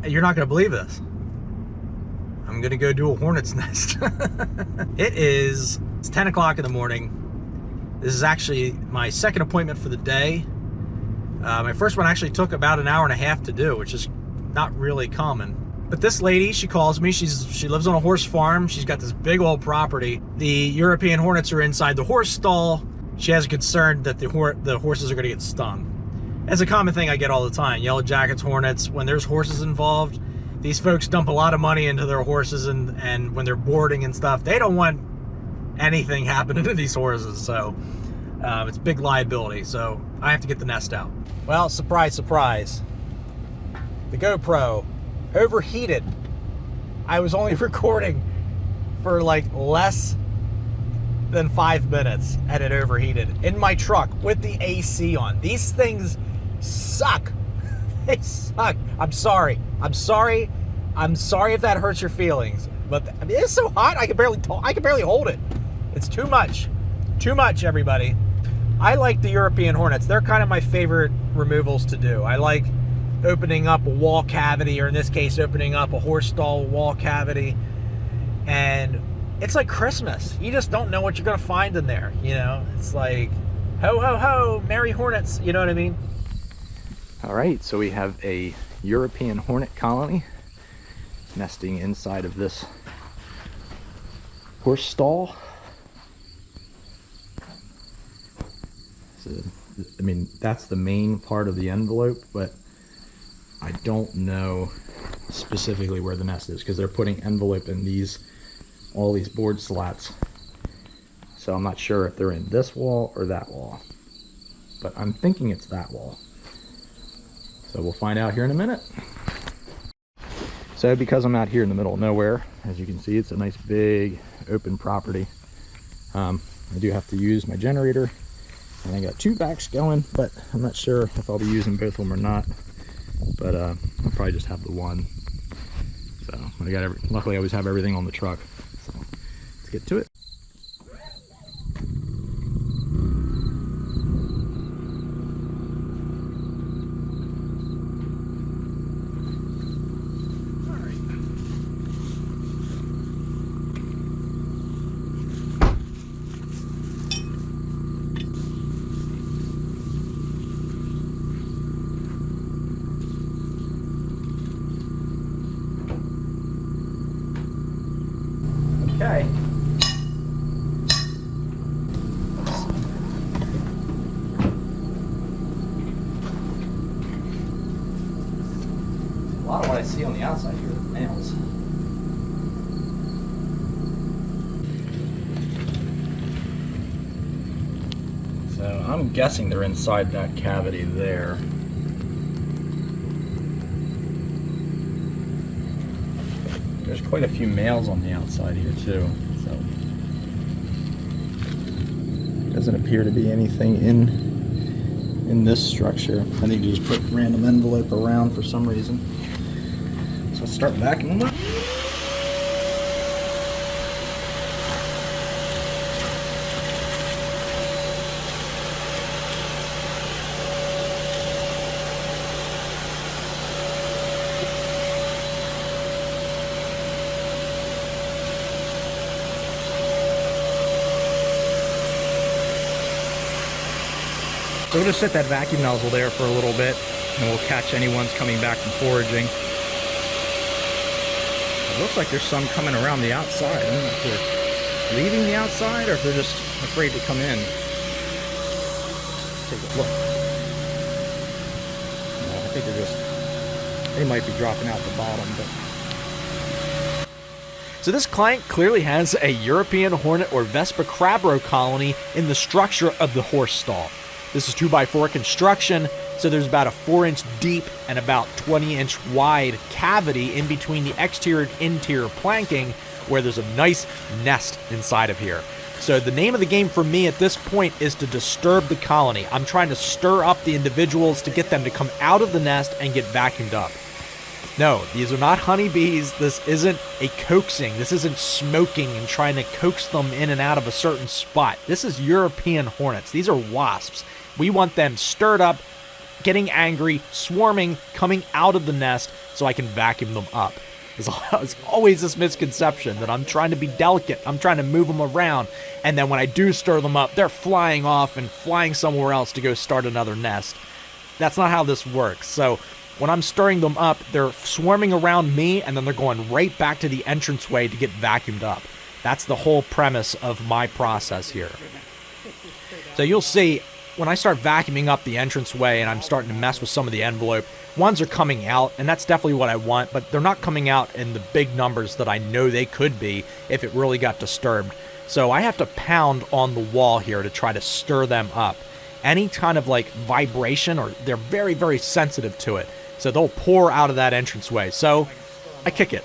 You're not going to believe this. I'm going to go do a hornet's nest. It's 10 o'clock in the morning. This is actually my second appointment for the day. My first one actually took about an hour and a half to do, which is not really common. But this lady, she calls me. She lives on a horse farm. She's got this big old property. The European Hornets are inside the horse stall. She has a concern that the horses are going to get stung. That's a common thing I get all the time. Yellow Jackets, Hornets, when there's horses involved, these folks dump a lot of money into their horses, and when they're boarding and stuff, they don't want anything happening to these horses. So it's big liability. So I have to get the nest out. Well, surprise, surprise. The GoPro overheated. I was only recording for like less than 5 minutes and it overheated in my truck with the AC on. These things suck. They suck. I'm sorry if that hurts your feelings, but I mean, it's so hot I can barely hold it. It's too much, everybody. I like the European Hornets. They're kind of my favorite removals to do. I like opening up a wall cavity, or in this case opening up a horse stall wall cavity, and it's like Christmas. You just don't know what you're gonna find in there, you know. It's like ho ho ho, merry hornets, you know what I mean? All right, so we have a European hornet colony nesting inside of this horse stall. So, I mean, that's the main part of the envelope, but I don't know specifically where the nest is because they're putting envelope in all these board slats. So I'm not sure if they're in this wall or that wall, but I'm thinking it's that wall. So we'll find out here in a minute. So because I'm out here in the middle of nowhere, as you can see, it's a nice big open property. I do have to use my generator, and I got 2 backs going, but I'm not sure if I'll be using both of them or not. But I'll probably just have the one. So luckily I always have everything on the truck. So let's get to it. Okay. A lot of what I see on the outside here are males. So I'm guessing they're inside that cavity there. There's quite a few males on the outside here too, so doesn't appear to be anything in this structure. I think you just put random envelope around for some reason. So let's start vacuuming them up. So we'll just set that vacuum nozzle there for a little bit, and we'll catch any ones coming back from foraging. It looks like there's some coming around the outside. I don't know if they're leaving the outside or if they're just afraid to come in. Take a look. No, I think they might be dropping out the bottom, but. So this client clearly has a European Hornet or Vespa crabro colony in the structure of the horse stall. This is 2x4 construction, so there's about a 4-inch deep and about 20-inch wide cavity in between the exterior and interior planking where there's a nice nest inside of here. So the name of the game for me at this point is to disturb the colony. I'm trying to stir up the individuals to get them to come out of the nest and get vacuumed up. No, these are not honeybees. This isn't a coaxing. This isn't smoking and trying to coax them in and out of a certain spot. This is European hornets. These are wasps. We want them stirred up, getting angry, swarming, coming out of the nest so I can vacuum them up. There's always this misconception that I'm trying to be delicate, I'm trying to move them around, and then when I do stir them up, they're flying off and flying somewhere else to go start another nest. That's not how this works. So when I'm stirring them up, they're swarming around me, and then they're going right back to the entranceway to get vacuumed up. That's the whole premise of my process here. So you'll see, when I start vacuuming up the entranceway and I'm starting to mess with some of the envelope, ones are coming out, and that's definitely what I want, but they're not coming out in the big numbers that I know they could be if it really got disturbed. So I have to pound on the wall here to try to stir them up. Any kind of like vibration, or they're very, very sensitive to it. So they'll pour out of that entranceway. So I kick it.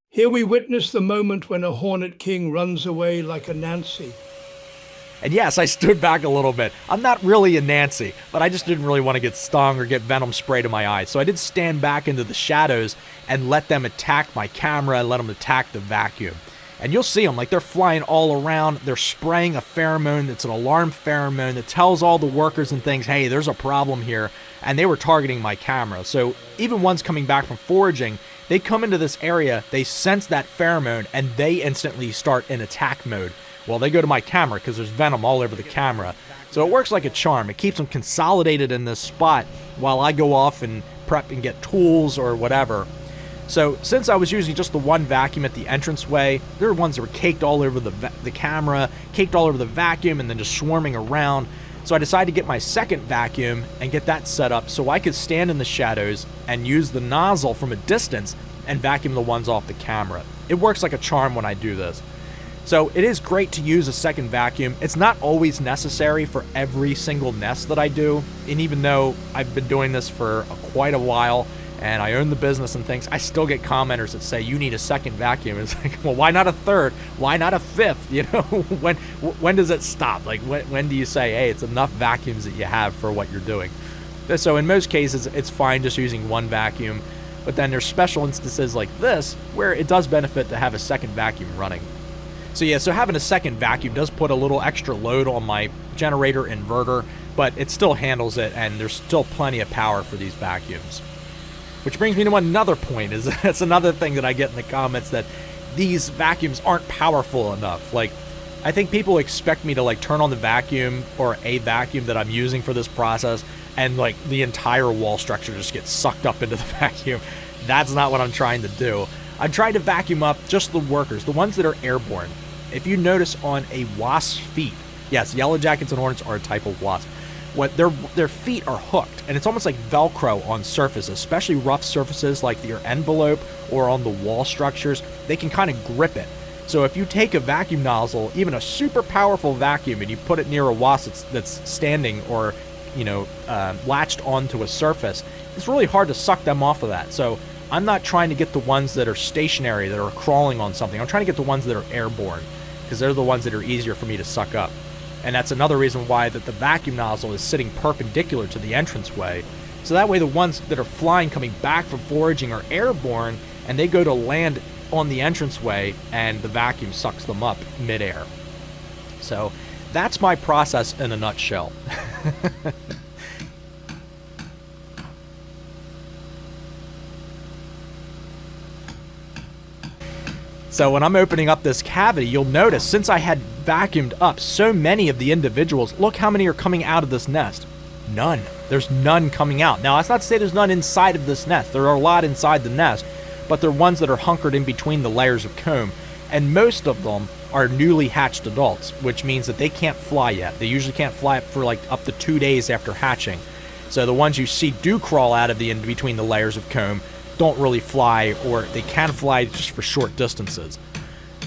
Here we witness the moment when a Hornet King runs away like a Nancy. And yes, I stood back a little bit. I'm not really a Nancy, but I just didn't really want to get stung or get venom sprayed in my eyes. So I did stand back into the shadows and let them attack my camera and let them attack the vacuum. And you'll see them, like they're flying all around. They're spraying a pheromone that's an alarm pheromone that tells all the workers and things, hey, there's a problem here. And they were targeting my camera. So even ones coming back from foraging, they come into this area, they sense that pheromone, and they instantly start in attack mode. Well, they go to my camera because there's venom all over the camera. So it works like a charm. It keeps them consolidated in this spot while I go off and prep and get tools or whatever. So since I was using just the one vacuum at the entranceway, there were ones that were caked all over the camera, caked all over the vacuum, and then just swarming around. So I decided to get my second vacuum and get that set up so I could stand in the shadows and use the nozzle from a distance and vacuum the ones off the camera. It works like a charm when I do this. So it is great to use a second vacuum. It's not always necessary for every single nest that I do. And even though I've been doing this for quite a while and I own the business and things, I still get commenters that say, you need a second vacuum. And it's like, well, why not a third? Why not a fifth? You know, when does it stop? Like, when do you say, hey, it's enough vacuums that you have for what you're doing? So in most cases, it's fine just using one vacuum. But then there's special instances like this where it does benefit to have a second vacuum running. So yeah, so having a second vacuum does put a little extra load on my generator inverter, but it still handles it, and there's still plenty of power for these vacuums. Which brings me to another point, is that's another thing that I get in the comments, that these vacuums aren't powerful enough. Like, I think people expect me to like turn on the vacuum or a vacuum that I'm using for this process, and like the entire wall structure just gets sucked up into the vacuum. That's not what I'm trying to do. I'm trying to vacuum up just the workers, the ones that are airborne. If you notice on a wasp's feet, yes, yellow jackets and hornets are a type of wasp. What their feet are hooked, and it's almost like Velcro on surfaces, especially rough surfaces like your envelope or on the wall structures. They can kind of grip it. So if you take a vacuum nozzle, even a super powerful vacuum, and you put it near a wasp that's standing or latched onto a surface, it's really hard to suck them off of that. So I'm not trying to get the ones that are stationary, that are crawling on something. I'm trying to get the ones that are airborne, because they're the ones that are easier for me to suck up. And that's another reason why that the vacuum nozzle is sitting perpendicular to the entranceway. So that way the ones that are flying coming back from foraging are airborne, and they go to land on the entranceway, and the vacuum sucks them up midair. So that's my process in a nutshell. So when I'm opening up this cavity, you'll notice since I had vacuumed up so many of the individuals, look how many are coming out of this nest. None. There's none coming out. Now, that's not to say there's none inside of this nest. There are a lot inside the nest, but they're ones that are hunkered in between the layers of comb. And most of them are newly hatched adults, which means that they can't fly yet. They usually can't fly for like up to 2 days after hatching. So the ones you see do crawl out of the in between the layers of comb don't really fly, or they can fly just for short distances.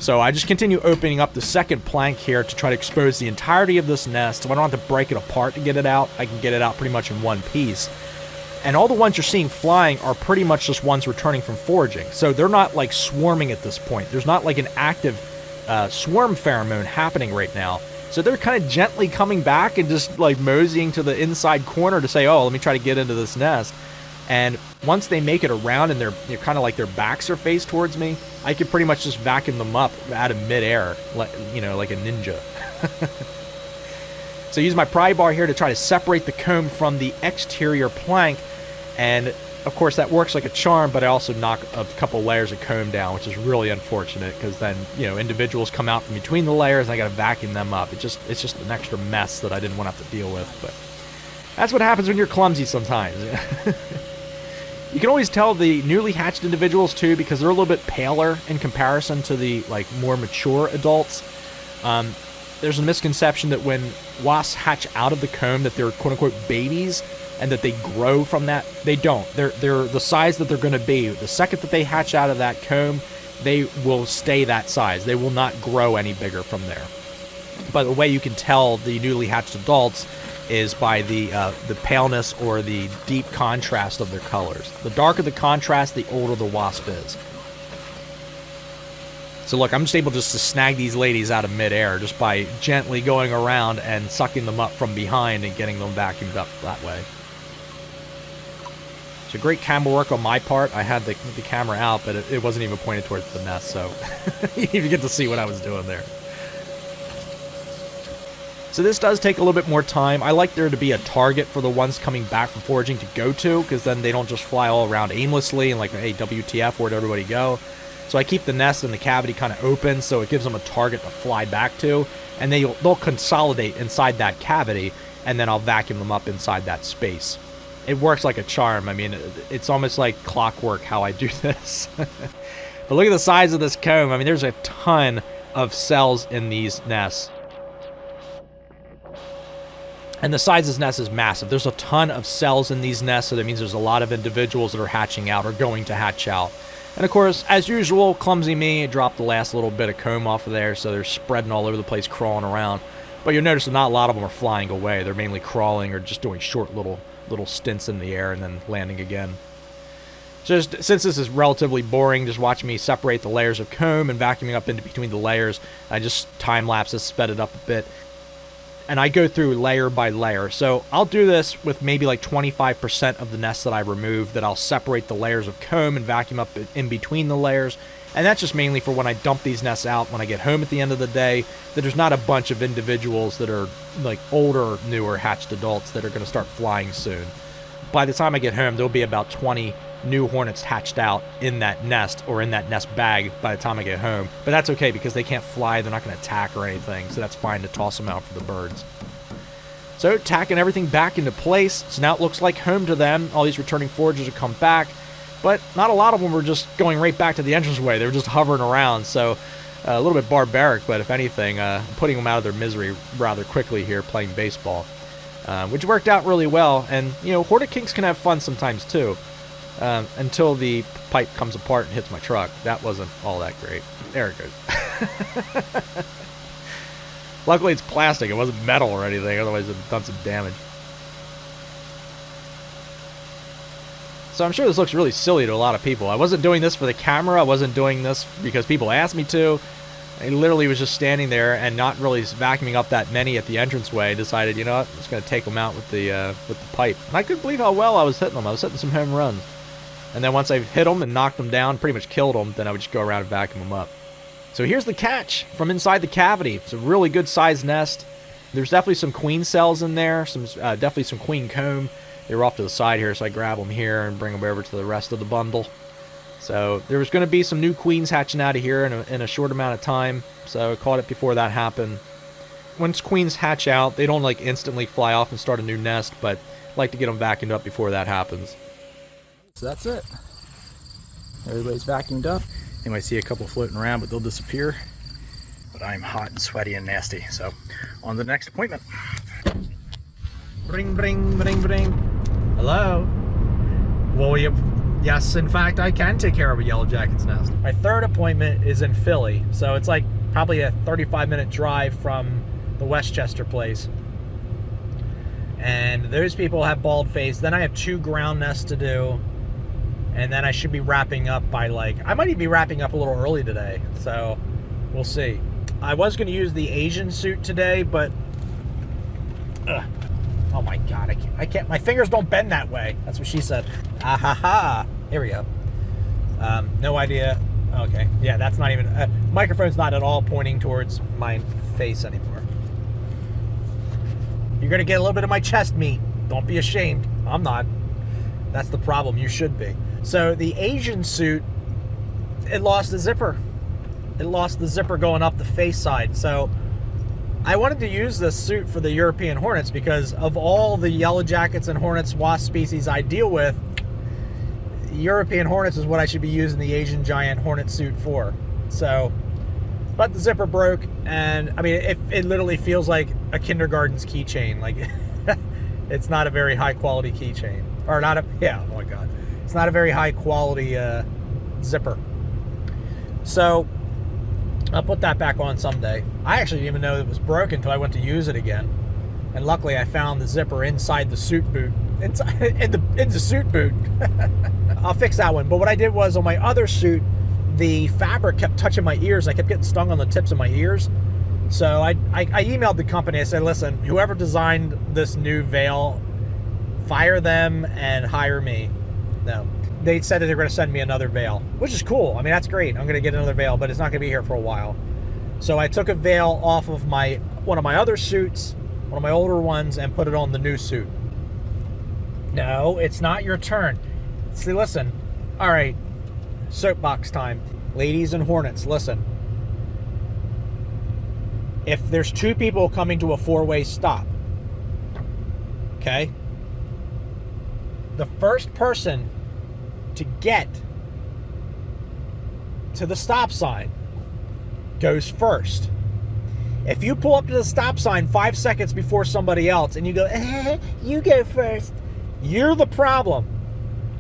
So I just continue opening up the second plank here to try to expose the entirety of this nest, so I don't have to break it apart to get it out. I can get it out pretty much in one piece. And all the ones you're seeing flying are pretty much just ones returning from foraging. So they're not like swarming at this point. There's not like an active swarm pheromone happening right now. So they're kind of gently coming back and just like moseying to the inside corner to say, oh, let me try to get into this nest. And once they make it around and they're kind of like their backs are faced towards me, I can pretty much just vacuum them up out of midair, like a ninja. So I use my pry bar here to try to separate the comb from the exterior plank, and of course that works like a charm, but I also knock a couple layers of comb down, which is really unfortunate because then, you know, individuals come out from between the layers and I got to vacuum them up. It's just an extra mess that I didn't want to have to deal with, but that's what happens when you're clumsy sometimes. You can always tell the newly hatched individuals too, because they're a little bit paler in comparison to the like more mature adults. There's a misconception that when wasps hatch out of the comb that they're quote-unquote babies and that they grow from that. They don't. They're the size that they're going to be. The second that they hatch out of that comb, they will stay that size. They will not grow any bigger from there. But the way you can tell the newly hatched adults is by the paleness or the deep contrast of their colors. The darker the contrast, the older the wasp is. So look, I'm just able to snag these ladies out of midair just by gently going around and sucking them up from behind and getting them vacuumed up that way. So great camera work on my part. I had the camera out, but it wasn't even pointed towards the nest, so you didn't even get to see what I was doing there. So this does take a little bit more time. I like there to be a target for the ones coming back from foraging to go to, because then they don't just fly all around aimlessly and like, hey, WTF, where'd everybody go? So I keep the nest and the cavity kind of open so it gives them a target to fly back to, and they'll consolidate inside that cavity, and then I'll vacuum them up inside that space. It works like a charm. I mean, it's almost like clockwork how I do this. But look at the size of this comb. I mean, there's a ton of cells in these nests. And the size of this nest is massive. There's a ton of cells in these nests, so that means there's a lot of individuals that are hatching out or going to hatch out. And of course, as usual, clumsy me, I dropped the last little bit of comb off of there, so they're spreading all over the place, crawling around. But you'll notice that not a lot of them are flying away. They're mainly crawling or just doing short little stints in the air and then landing again. Just since this is relatively boring, just watching me separate the layers of comb and vacuuming up into between the layers, I just time-lapse this, sped it up a bit. And I go through layer by layer. So I'll do this with maybe like 25% of the nest that I remove, that I'll separate the layers of comb and vacuum up in between the layers. And that's just mainly for when I dump these nests out when I get home at the end of the day, that there's not a bunch of individuals that are like older, newer hatched adults that are going to start flying soon. By the time I get home, there'll be about 20 new hornets hatched out in that nest or in that nest bag by the time I get home. But that's okay because they can't fly, they're not going to attack or anything, so that's fine to toss them out for the birds. So tacking everything back into place, so now it looks like home to them. All these returning foragers have come back, but not a lot of them were just going right back to the entranceway. They were just hovering around, so a little bit barbaric, but if anything, putting them out of their misery rather quickly here playing baseball, which worked out really well. And, you know, Hornet Kings can have fun sometimes too. Until the pipe comes apart and hits my truck. That wasn't all that great. There it goes. Luckily it's plastic. It wasn't metal or anything. Otherwise it would have done some damage. So I'm sure this looks really silly to a lot of people. I wasn't doing this for the camera. I wasn't doing this because people asked me to. I literally was just standing there and not really vacuuming up that many at the entranceway. Decided, you know what, I'm just going to take them out with the pipe. And I couldn't believe how well I was hitting them. I was hitting some home runs. And then once I hit them and knocked them down, pretty much killed them, then I would just go around and vacuum them up. So here's the catch from inside the cavity. It's a really good sized nest. There's definitely some queen cells in there, definitely some queen comb. They were off to the side here, so I grab them here and bring them over to the rest of the bundle. So there was going to be some new queens hatching out of here in a short amount of time, so I caught it before that happened. Once queens hatch out, they don't like instantly fly off and start a new nest, but I like to get them vacuumed up before that happens. So that's it. Everybody's vacuumed up. You might see a couple floating around, but they'll disappear. But I'm hot and sweaty and nasty, so on to the next appointment. Bring, bring, bring, bring. Hello? Well, yes, in fact, I can take care of a yellow jacket's nest. My third appointment is in Philly, so it's like probably a 35-minute drive from the Westchester place. And those people have bald face. Then I have 2 ground nests to do. And then I should be wrapping up by I might even be wrapping up a little early today. So we'll see. I was going to use the Asian suit today, but oh my God, I can't, my fingers don't bend that way. That's what she said. Ah ha ha. Here we go. No idea. Okay. Yeah, that's not even, microphone's not at all pointing towards my face anymore. You're going to get a little bit of my chest meat. Don't be ashamed. I'm not. That's the problem. You should be. So the Asian suit, it lost the zipper. It lost the zipper going up the face side. So I wanted to use this suit for the European Hornets because of all the yellow jackets and hornets, wasp species I deal with, European Hornets is what I should be using the Asian giant hornet suit for. So, but the zipper broke, and I mean, it literally feels like a kindergarten's keychain. Like, it's not a very high quality keychain, or not a, yeah, oh my God. It's not a very high quality zipper. So I'll put that back on someday. I actually didn't even know it was broken until I went to use it again. And luckily I found the zipper inside the suit boot. In the suit boot. I'll fix that one. But what I did was on my other suit, the fabric kept touching my ears. I kept getting stung on the tips of my ears. So I emailed the company. I said, listen, whoever designed this new veil, fire them and hire me. No. They said that they're going to send me another veil, which is cool. I mean, that's great. I'm going to get another veil, but it's not going to be here for a while. So I took a veil off of one of my other suits, one of my older ones, and put it on the new suit. No, it's not your turn. See, listen. All right, soapbox time. Ladies and Hornets, listen. If there's two people coming to a four-way stop, okay, the first person to get to the stop sign goes first. If you pull up to the stop sign 5 seconds before somebody else and you go, you go first, you're the problem.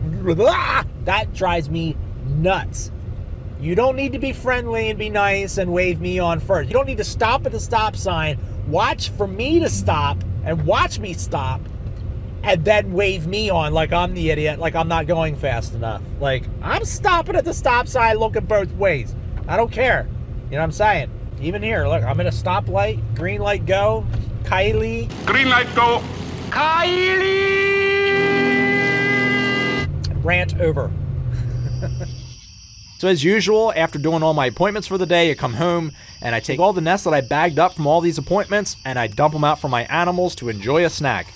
That drives me nuts. You don't need to be friendly and be nice and wave me on first. You don't need to stop at the stop sign, watch for me to stop and watch me stop, and then wave me on like I'm the idiot, like I'm not going fast enough. Like, I'm stopping at the stop sign looking both ways. I don't care. You know what I'm saying? Even here, look, I'm at a stoplight, green light go, Kylie. Green light go. Kylie! Rant over. So as usual, after doing all my appointments for the day, I come home and I take all the nests that I bagged up from all these appointments and I dump them out for my animals to enjoy a snack.